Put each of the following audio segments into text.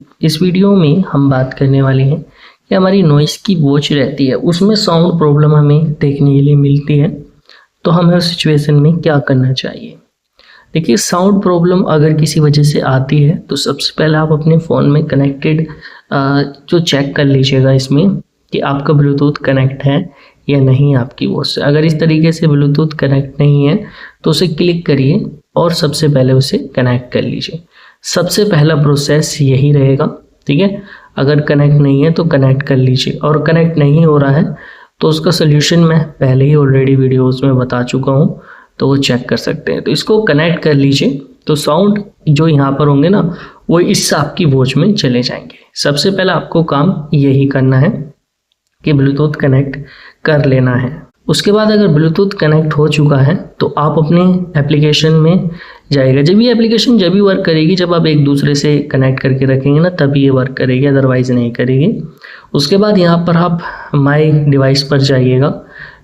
इस वीडियो में हम बात करने वाले हैं कि हमारी नॉइस की वॉच रहती है, उसमें साउंड प्रॉब्लम हमें देखने के लिए मिलती है, तो हमें उस सिचुएशन में क्या करना चाहिए। देखिए, साउंड प्रॉब्लम अगर किसी वजह से आती है तो सबसे पहले आप अपने फ़ोन में कनेक्टेड जो चेक कर लीजिएगा इसमें कि आपका ब्लूटूथ कनेक्ट है या नहीं आपकी वॉच से। अगर इस तरीके से ब्लूटूथ कनेक्ट नहीं है तो उसे क्लिक करिए और सबसे पहले उसे कनेक्ट कर लीजिए। सबसे पहला प्रोसेस यही रहेगा, ठीक है। अगर कनेक्ट नहीं है तो कनेक्ट कर लीजिए, और कनेक्ट नहीं हो रहा है तो उसका सोल्यूशन मैं पहले ही ऑलरेडी वीडियोस में बता चुका हूँ, तो वो चेक कर सकते हैं। तो इसको कनेक्ट कर लीजिए, तो साउंड जो यहाँ पर होंगे ना वो इस आपकी वॉच में चले जाएंगे। सबसे पहले आपको काम यही करना है कि ब्लूटूथ कनेक्ट कर लेना है। उसके बाद अगर ब्लूटूथ कनेक्ट हो चुका है तो आप अपने एप्लीकेशन में जाएगा। जब ये एप्लीकेशन जब भी वर्क करेगी जब आप एक दूसरे से कनेक्ट करके रखेंगे ना, तभी ये वर्क करेगी, अदरवाइज नहीं करेगी। उसके बाद यहाँ पर आप माई डिवाइस पर जाइएगा,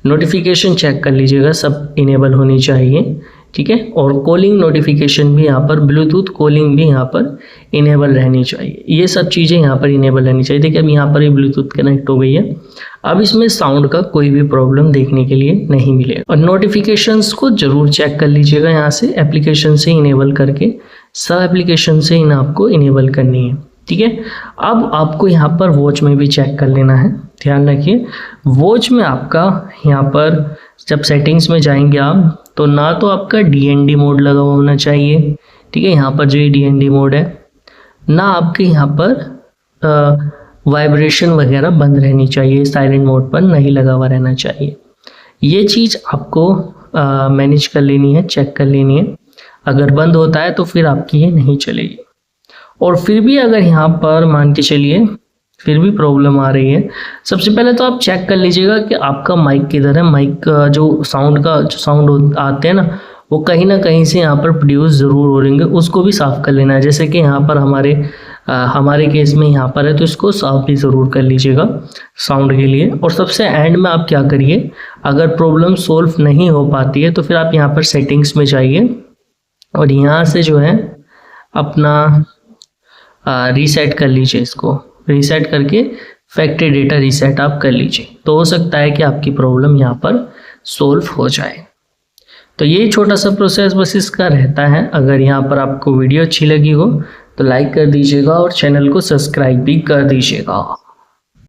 नोटिफिकेशन चेक कर लीजिएगा, सब इनेबल होनी चाहिए, ठीक है। और कॉलिंग नोटिफिकेशन भी यहाँ पर, ब्लूटूथ कॉलिंग भी यहाँ पर इनेबल रहनी चाहिए। ये सब चीज़ें यहाँ पर इनेबल रहनी चाहिए। देखिए अब यहाँ पर ये ब्लूटूथ कनेक्ट हो गई है। अब इसमें साउंड का कोई भी प्रॉब्लम देखने के लिए नहीं मिलेगा। और नोटिफिकेशंस को जरूर चेक कर लीजिएगा, यहाँ से एप्लीकेशन से इनेबल करके, सब एप्लीकेशन से इन आपको इनेबल करनी है, ठीक है। अब आपको यहाँ पर वॉच में भी चेक कर लेना है। ध्यान रखिए, वॉच में आपका यहाँ पर जब सेटिंग्स में जाएंगे आप, तो ना तो आपका DND मोड लगा हुआ होना चाहिए, ठीक है। यहाँ पर जो ये DND मोड है, ना आपके यहाँ पर वाइब्रेशन वगैरह बंद रहनी चाहिए, साइलेंट मोड पर नहीं लगा हुआ रहना चाहिए। ये चीज़ आपको मैनेज कर लेनी है, चेक कर लेनी है। अगर बंद होता है तो फिर आपकी ये नहीं चलेगी। और फिर भी अगर यहाँ पर मान के चलिए फिर भी प्रॉब्लम आ रही है, सबसे पहले तो आप चेक कर लीजिएगा कि आपका माइक किधर है। माइक जो साउंड आते हैं ना, वो कहीं ना कहीं से यहाँ पर प्रोड्यूस ज़रूर हो रहेंगे, उसको भी साफ़ कर लेना है। जैसे कि यहाँ पर हमारे केस में यहाँ पर है, तो इसको साफ़ भी ज़रूर कर लीजिएगा साउंड के लिए। और सबसे एंड में आप क्या करिए, अगर प्रॉब्लम सोल्व नहीं हो पाती है तो फिर आप यहाँ पर सेटिंग्स में जाइए और यहाँ से जो है अपना रीसेट कर लीजिए। इसको रीसेट करके फैक्ट्री डेटा रीसेट आप कर लीजिए, तो हो सकता है कि आपकी प्रॉब्लम यहाँ पर सोल्व हो जाए। तो ये छोटा सा प्रोसेस बस इसका रहता है। अगर यहाँ पर आपको वीडियो अच्छी लगी हो तो लाइक कर दीजिएगा और चैनल को सब्सक्राइब भी कर दीजिएगा।